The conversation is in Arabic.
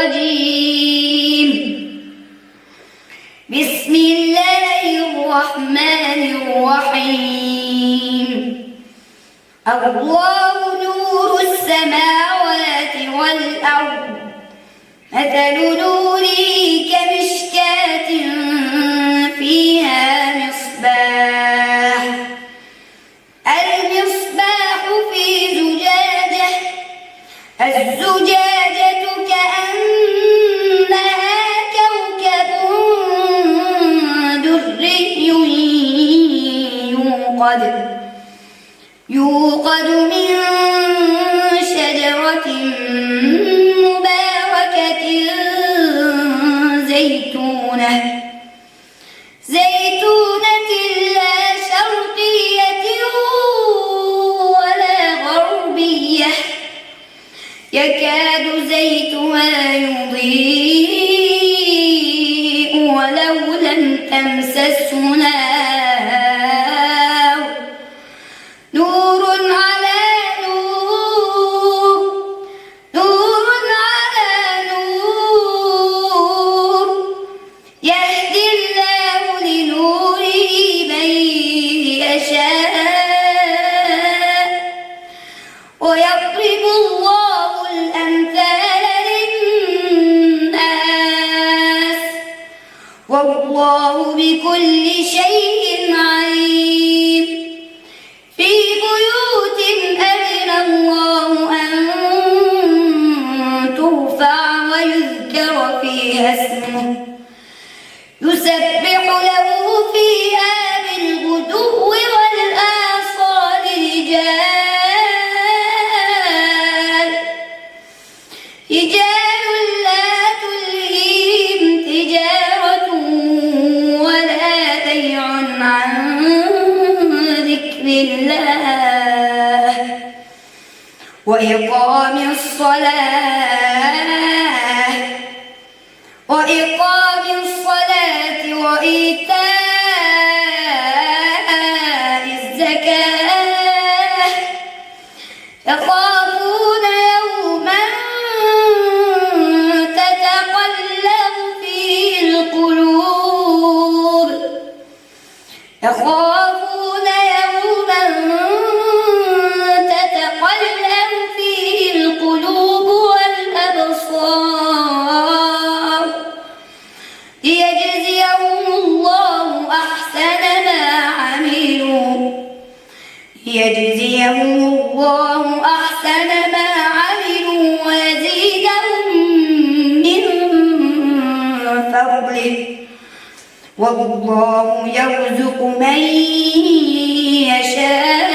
الرجيم. بسم الله الرحمن الرحيم. الله نور السماوات والأرض، مثل نوره كمشكاة فيها مصباح، المصباح في زجاجة، الزجاجة كأنها كوكب دري يوقد من شجرة مباركة زيتونة لا شرقية ولا غربية، يكاد زيتها يضيء ولو لم تمسسه نار، نور على نور، نور على نور، يهدي الله لنوره من يشاء، ويضرب الله الأمثال للناس، والله بكل شيء عليم. في بيوت أذن الله أن ترفع ويذكر فيها اسمه، يسبح له فيها بالغدو والآصال رجال لا تلهيهم تجارة ولا بيع عن ذكر الله وإقام الصلاة وإيتاء الزكاة، يخافون يوما تتقلب فيه القلوب، يخافون يوما تتقلب فيه القلوب والأبصار، ليجزيهم الله أحسن ما عملوا ويزيدهم من فضله، والله يرزق من يشاء